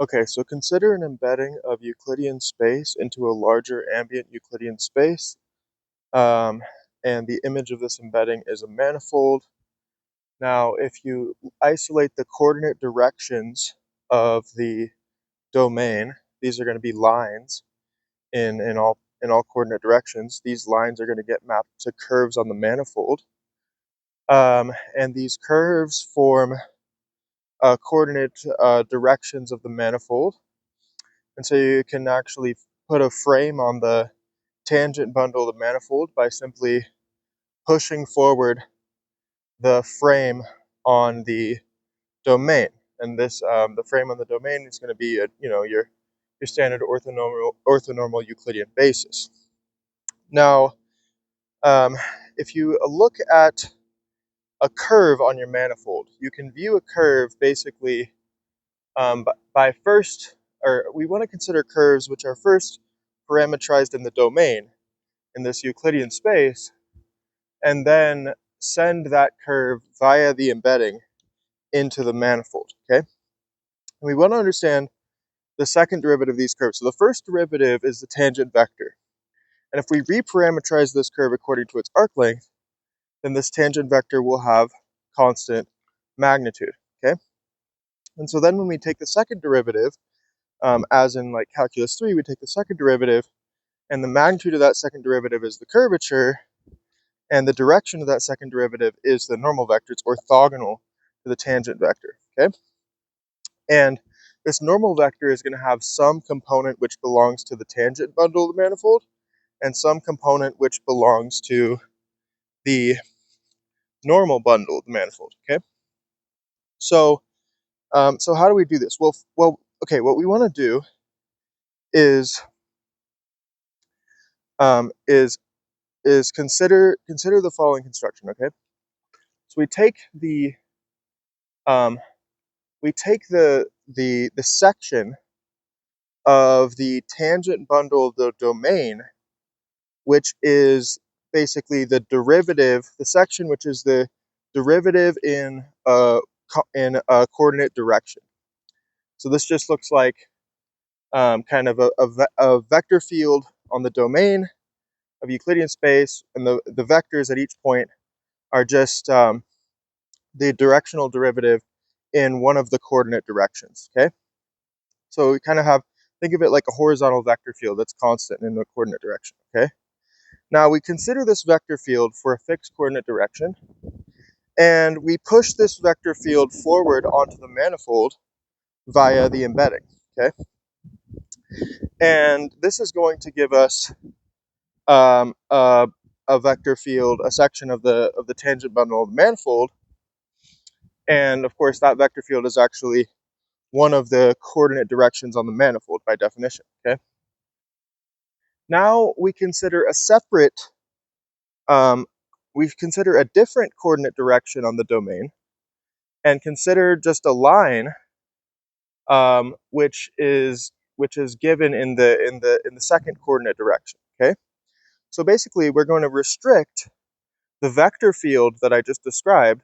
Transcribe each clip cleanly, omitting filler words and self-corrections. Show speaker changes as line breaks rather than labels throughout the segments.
Okay, so consider an embedding of Euclidean space into a larger ambient Euclidean space. Um, and the image of this embedding is a manifold. Now, if you isolate the coordinate directions of the domain, these are going to be lines in all coordinate directions. These lines are going to get mapped to curves on the manifold. And these curves form coordinate directions of the manifold. And so you can actually put a frame on the tangent bundle of the manifold by simply pushing forward the frame on the domain. And this, the frame on the domain is going to be, your standard orthonormal Euclidean basis. Now, if you look at a curve on your manifold, you can view a curve basically by first, or we want to consider curves which are first parametrized in the domain in this Euclidean space, and then send that curve via the embedding into the manifold, okay? And we want to understand the second derivative of these curves. So the first derivative is the tangent vector. And if we reparameterize this curve according to its arc length, then this tangent vector will have constant magnitude, okay? And so then when we take the second derivative, as in like calculus 3, we take the second derivative, and the magnitude of that second derivative is the curvature, and the direction of that second derivative is the normal vector. It's orthogonal to the tangent vector, okay? And this normal vector is going to have some component which belongs to the tangent bundle of the manifold, and some component which belongs to the normal bundle of the manifold, okay? So, so how do we do this? Okay, what we want to do is um, is is consider the following construction, okay? So um, we take the section of the tangent bundle of the domain, which is basically the derivative, the section which is the derivative in a coordinate direction. So this just looks like kind of a vector field on the domain of Euclidean space, and the vectors at each point are just the directional derivative in one of the coordinate directions, okay? So we kind of think of it like a horizontal vector field that's constant in the coordinate direction, okay? Now we consider this vector field for a fixed coordinate direction, and we push this vector field forward onto the manifold via the embedding, okay? And this is going to give us um, a, a vector field, a section of the tangent bundle of the manifold, and of course that vector field is actually one of the coordinate directions on the manifold by definition, okay? Now we consider a different coordinate direction on the domain, and consider just a line which is given in the second coordinate direction, okay? So basically we're going to restrict the vector field that I just described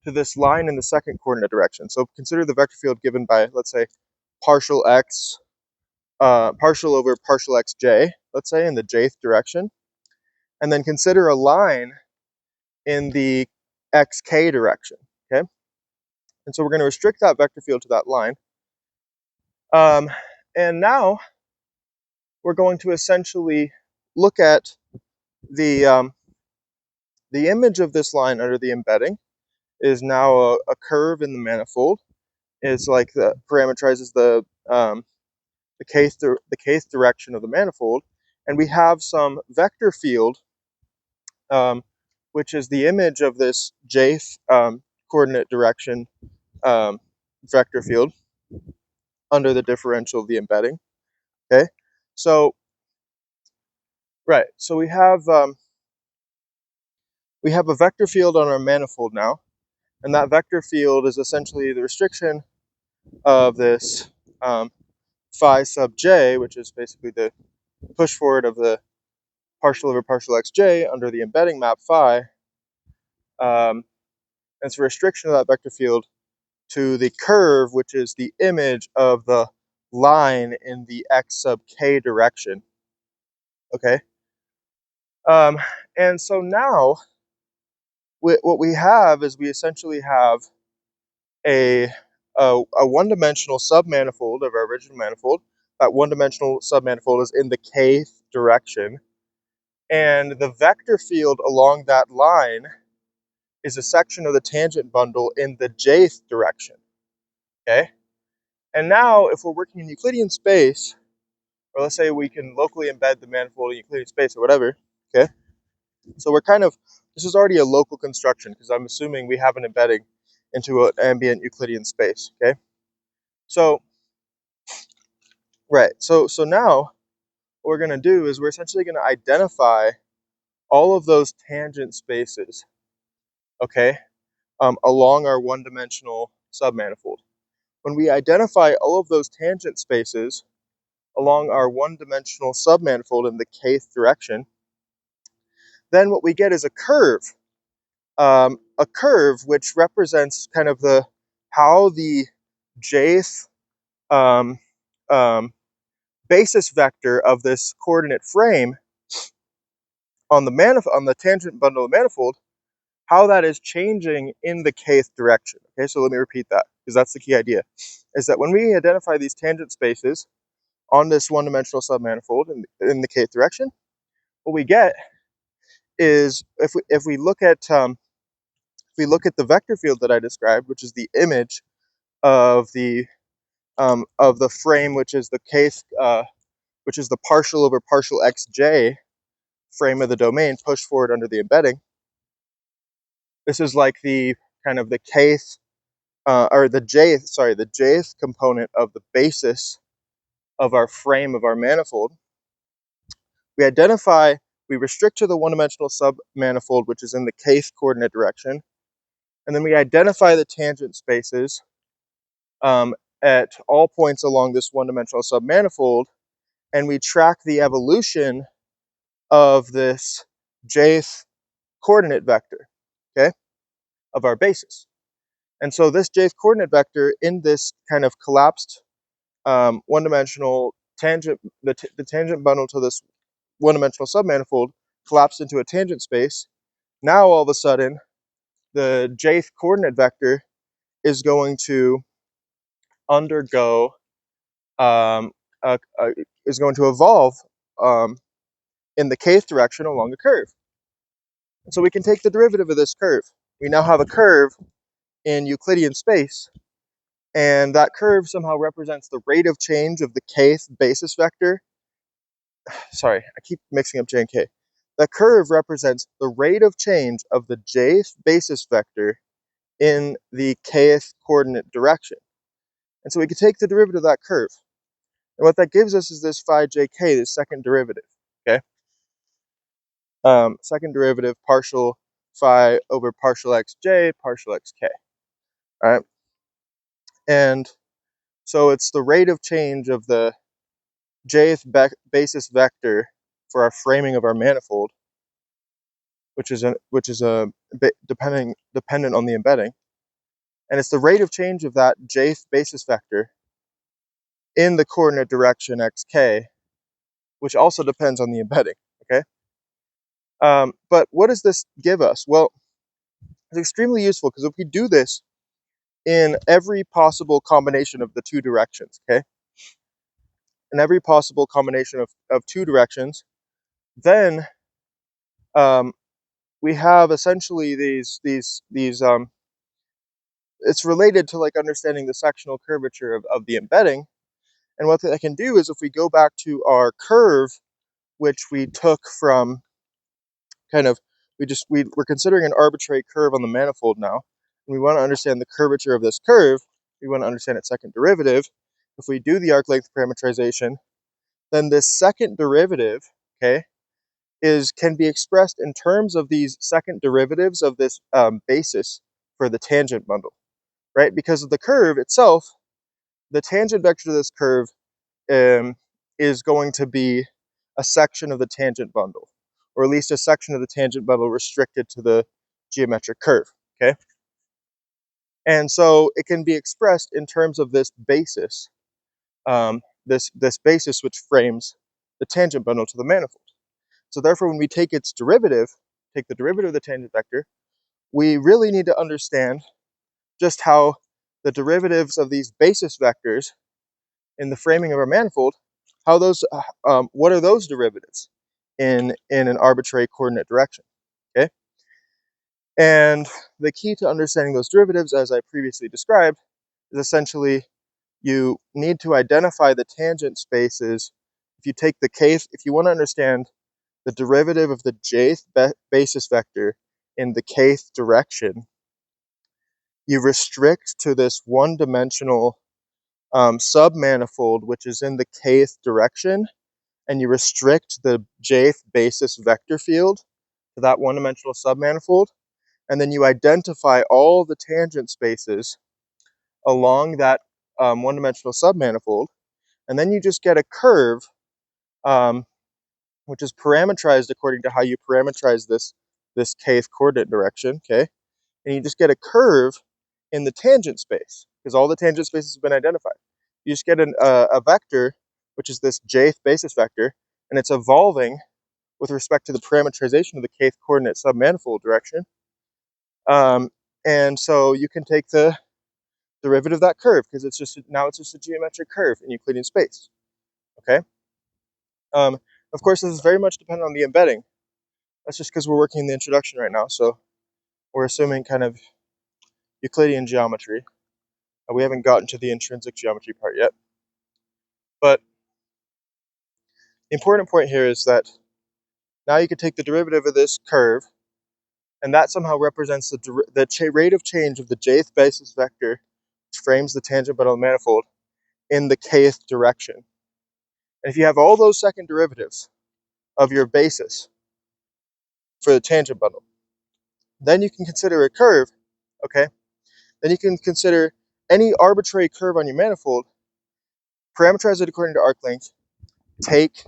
to this line in the second coordinate direction. So consider the vector field given by, let's say, partial over partial xj, let's say, in the jth direction, and then consider a line in the xk direction, okay? And so we're going to restrict that vector field to that line. And now we're going to essentially look at the the image of this line under the embedding is now a curve in the manifold. It's like the parameterizes the kth direction of the manifold, and we have some vector field, which is the image of this jth coordinate direction um, vector field under the differential of the embedding. Okay, so right, so we have a vector field on our manifold now, and that vector field is essentially the restriction of this phi sub j, which is basically the push forward of the partial over partial xj under the embedding map phi. It's a restriction of that vector field to the curve, which is the image of the line in the x sub k direction. Okay. And so now what we have is we essentially have a, a one-dimensional submanifold of our original manifold. That one-dimensional submanifold is in the kth direction. And the vector field along that line is a section of the tangent bundle in the jth direction. Okay? And now, if we're working in Euclidean space, or let's say we can locally embed the manifold in Euclidean space or whatever, okay? So we're kind of, this is already a local construction because I'm assuming we have an embedding into an ambient Euclidean space, okay? So, right, so now what we're gonna do is we're essentially gonna identify all of those tangent spaces, okay, along our one-dimensional submanifold. When we identify all of those tangent spaces along our one-dimensional submanifold in the kth direction, then what we get is a curve which represents kind of how the jth um, um, basis vector of this coordinate frame on the tangent bundle of the manifold, how that is changing in the kth direction. Okay, so let me repeat that because that's the key idea, is that when we identify these tangent spaces on this one-dimensional submanifold in the kth direction, what we get is if we look at the vector field that I described, which is the image of the frame, which is the kth, which is the partial over partial xj frame of the domain pushed forward under the embedding. This is like the kind of the kth or the jth component of the basis of our frame of our manifold. We restrict to the one-dimensional submanifold, which is in the kth coordinate direction, and then we identify the tangent spaces at all points along this one-dimensional submanifold, and we track the evolution of this jth coordinate vector, okay, of our basis. And so this jth coordinate vector in this kind of collapsed one-dimensional tangent, the tangent bundle to this one-dimensional submanifold collapsed into a tangent space. Now all of a sudden, the jth coordinate vector is going to undergo is going to evolve in the kth direction along a curve. And so we can take the derivative of this curve. We now have a curve in Euclidean space, and that curve somehow represents the rate of change of the kth basis vector. Sorry, I keep mixing up j and k. That curve represents the rate of change of the jth basis vector in the kth coordinate direction. And so we can take the derivative of that curve. And what that gives us is this phi jk, this second derivative, okay? Second derivative partial phi over partial xj partial xk, all right? And so it's the rate of change of the jth basis vector for our framing of our manifold, which is dependent on the embedding, and it's the rate of change of that jth basis vector in the coordinate direction xk, which also depends on the embedding. Okay. But what does this give us? Well, it's extremely useful because if we do this in every possible combination of the two directions, okay, in every possible combination of two directions, then we have essentially these it's related to like understanding the sectional curvature of the embedding. And what I can do is if we go back to our curve, which we took from kind of, we're considering an arbitrary curve on the manifold now, and we want to understand the curvature of this curve, we want to understand its second derivative. If we do the arc length parametrization, then this second derivative, okay, can be expressed in terms of these second derivatives of this basis for the tangent bundle, right? Because of the curve itself, the tangent vector to this curve is going to be a section of the tangent bundle, or at least a section of the tangent bundle restricted to the geometric curve, okay? And so it can be expressed in terms of this basis, this basis which frames the tangent bundle to the manifold. So therefore, when we take its derivative, take the derivative of the tangent vector, we really need to understand just how the derivatives of these basis vectors in the framing of our manifold, how those, what are those derivatives in an arbitrary coordinate direction, okay? And the key to understanding those derivatives, as I previously described, is essentially you need to identify the tangent spaces. If you take the kth, if you want to understand the derivative of the jth basis vector in the kth direction, you restrict to this one-dimensional submanifold, which is in the kth direction, and you restrict the jth basis vector field to that one-dimensional submanifold, and then you identify all the tangent spaces along that one-dimensional submanifold, and then you just get a curve, which is parametrized according to how you parameterize this kth coordinate direction, okay? And you just get a curve in the tangent space, because all the tangent spaces have been identified. You just get a vector, which is this jth basis vector, and it's evolving with respect to the parameterization of the kth coordinate submanifold direction. And so you can take the derivative of that curve, because now it's just a geometric curve in Euclidean space, okay? Of course, this is very much dependent on the embedding. That's just because we're working in the introduction right now, so we're assuming kind of Euclidean geometry. We haven't gotten to the intrinsic geometry part yet. But the important point here is that now you can take the derivative of this curve, and that somehow represents the rate of change of the jth basis vector, which frames the tangent bundle manifold, in the kth direction. And if you have all those second derivatives of your basis for the tangent bundle, then you can consider a curve, okay? Then you can consider any arbitrary curve on your manifold, parameterize it according to arc length, take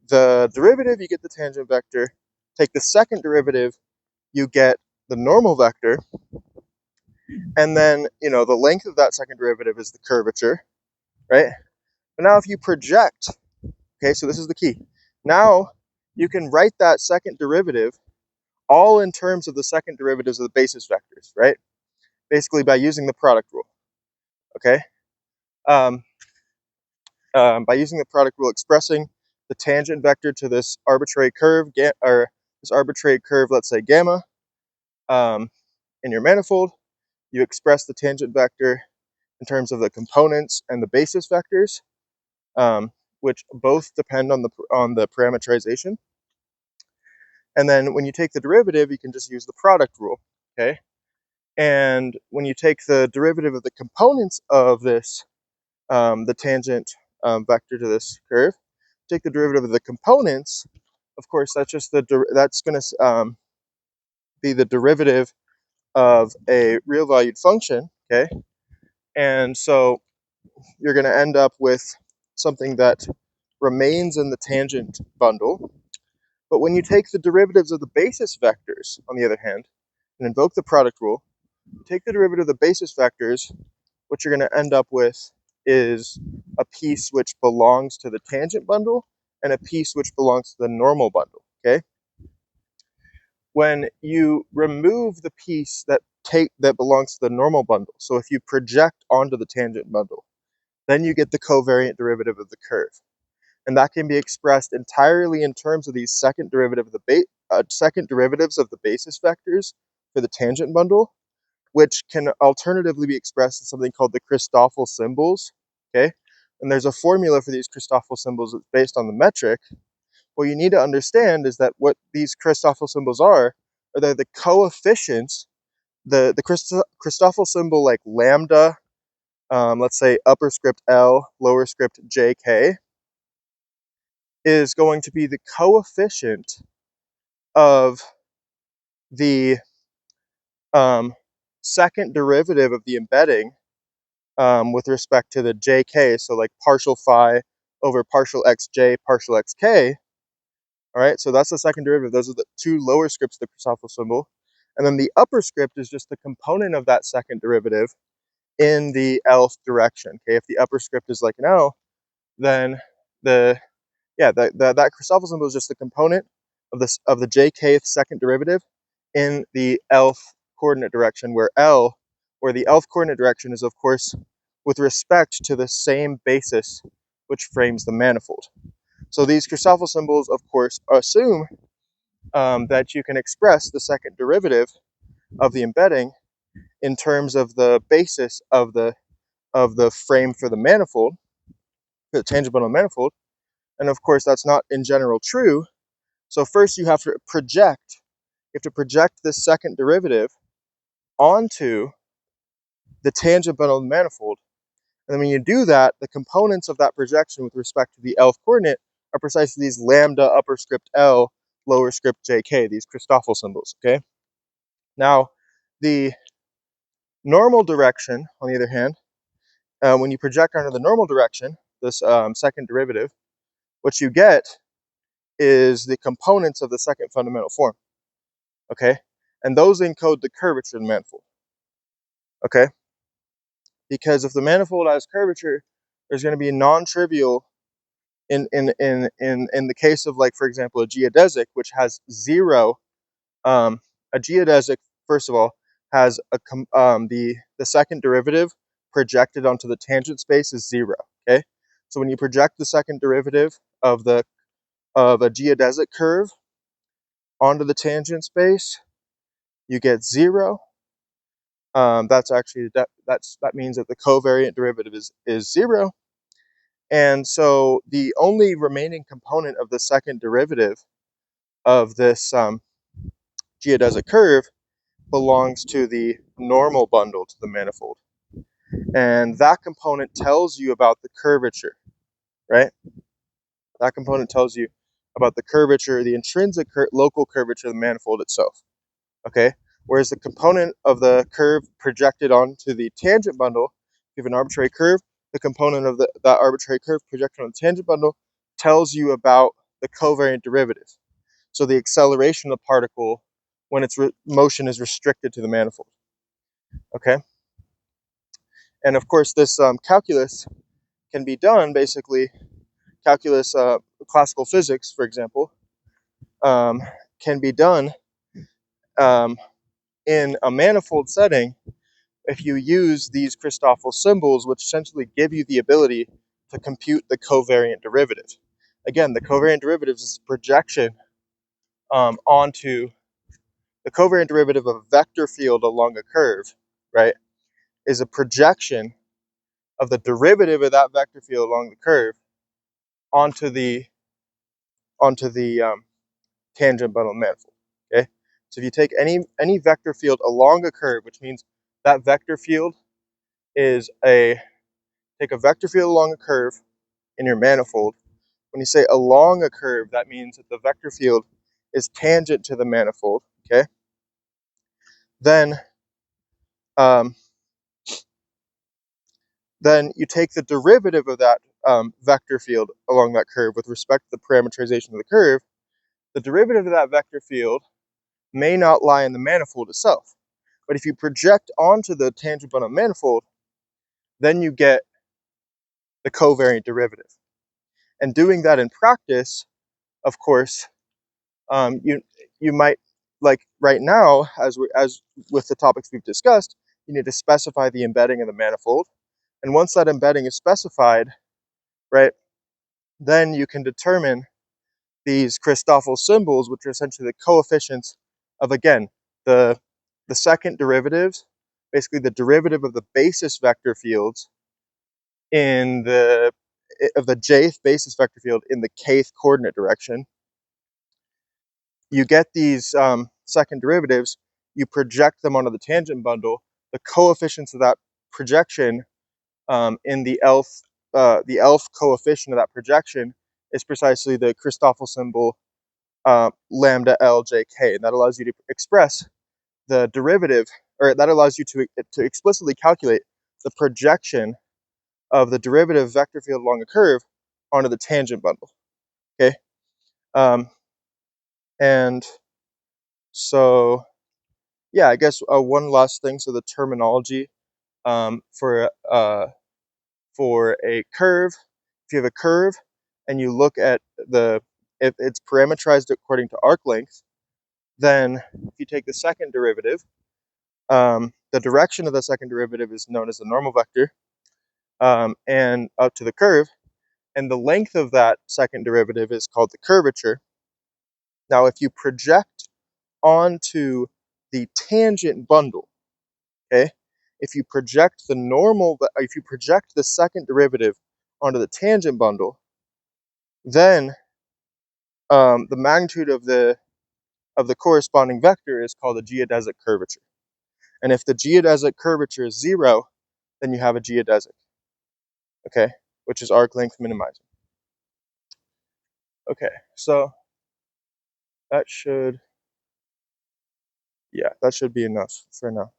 the derivative, you get the tangent vector, take the second derivative, you get the normal vector, and then, the length of that second derivative is the curvature, right? But now if you project, okay, so this is the key. Now you can write that second derivative all in terms of the second derivatives of the basis vectors, right? Basically by using the product rule, okay? By using the product rule, expressing the tangent vector to this arbitrary curve, or this arbitrary curve, let's say gamma, in your manifold, you express the tangent vector in terms of the components and the basis vectors, which both depend on the parameterization. And then when you take the derivative, you can just use the product rule, okay? And when you take the derivative of the components of this, the tangent vector to this curve, take the derivative of the components. Of course, that's just that's going to be the derivative of a real valued function, okay? And so you're going to end up with something that remains in the tangent bundle. But when you take the derivatives of the basis vectors, on the other hand, and invoke the product rule, take the derivative of the basis vectors, what you're going to end up with is a piece which belongs to the tangent bundle and a piece which belongs to the normal bundle, okay? When you remove the piece that belongs to the normal bundle, so if you project onto the tangent bundle, then you get the covariant derivative of the curve. And that can be expressed entirely in terms of these second derivatives of the basis vectors for the tangent bundle, which can alternatively be expressed in something called the Christoffel symbols, okay? And there's a formula for these Christoffel symbols that's based on the metric. What you need to understand is that what these Christoffel symbols are they're the coefficients, the Christoffel symbol like lambda, let's say upper script L, lower script JK, is going to be the coefficient of the second derivative of the embedding with respect to the JK, so like partial phi over partial xj partial xk. All right, so that's the second derivative. Those are the two lower scripts of the Christoffel symbol. And then the upper script is just the component of that second derivative in the Lth direction. Okay, if the upper script is like an L, then that Christoffel symbol is just the component of the jkth second derivative in the Lth coordinate direction, where the Lth coordinate direction is, of course, with respect to the same basis which frames the manifold. So these Christoffel symbols, of course, assume that you can express the second derivative of the embedding in terms of the basis of the frame for the manifold, for the tangent bundle manifold. And of course, that's not in general true. So first you have to project this second derivative onto the tangent bundle manifold. And then when you do that, the components of that projection with respect to the Lth coordinate are precisely these lambda upper script L, lower script JK, these Christoffel symbols, okay? Now, the normal direction, on the other hand, when you project onto the normal direction, this second derivative, what you get is the components of the second fundamental form, okay? And those encode the curvature of the manifold, okay? Because if the manifold has curvature, there's going to be a non-trivial in the case of, like, for example, a geodesic, which has zero. A geodesic, first of all, has the second derivative projected onto the tangent space is zero. Okay, so when you project the second derivative of a geodesic curve onto the tangent space, you get zero. That's actually that means that the covariant derivative is zero. And so the only remaining component of the second derivative of this geodesic curve belongs to the normal bundle to the manifold. And that component tells you about the curvature, right? That component tells you about the curvature, the intrinsic local curvature of the manifold itself, okay? Whereas the component of the curve projected onto the tangent bundle, if you have an arbitrary curve, the component of that arbitrary curve projected on the tangent bundle tells you about the covariant derivative. So the acceleration of the particle when its motion is restricted to the manifold, okay? And of course, this calculus can be done, basically, calculus, classical physics, for example, can be done in a manifold setting if you use these Christoffel symbols, which essentially give you the ability to compute the covariant derivative. Again, the covariant derivative is a projection onto the covariant derivative of a vector field along a curve, right, is a projection of the derivative of that vector field along the curve onto the tangent bundle manifold. Okay, so if you take any vector field along a curve, which means that vector field is take a vector field along a curve in your manifold. When you say along a curve, that means that the vector field is tangent to the manifold. Okay, then then you take the derivative of that vector field along that curve with respect to the parametrization of the curve. The derivative of that vector field may not lie in the manifold itself. But if you project onto the tangent bundle manifold, then you get the covariant derivative. And doing that in practice, of course, you might, like right now, as with the topics we've discussed, you need to specify the embedding of the manifold. And once that embedding is specified, right, then you can determine these Christoffel symbols, which are essentially the coefficients of, again, the second derivatives, basically the derivative of the basis vector fields of the jth basis vector field in the kth coordinate direction. You get these second derivatives, you project them onto the tangent bundle. The coefficients of that projection in the Lth coefficient of that projection is precisely the Christoffel symbol lambda LJK, and that allows you to express the derivative, or that allows you to explicitly calculate the projection of the derivative vector field along a curve onto the tangent bundle. Okay, and so yeah, I guess one last thing. So the terminology for a curve, if you have a curve and you look at if it's parameterized according to arc length, then if you take the second derivative, the direction of the second derivative is known as the normal vector, and up to the curve, and the length of that second derivative is called the curvature. Now, if you project onto the tangent bundle, okay, if you project the second derivative onto the tangent bundle, then the magnitude of the corresponding vector is called a geodesic curvature. And if the geodesic curvature is 0, then you have a geodesic, okay, which is arc length minimizing. Okay, so that should be enough for now.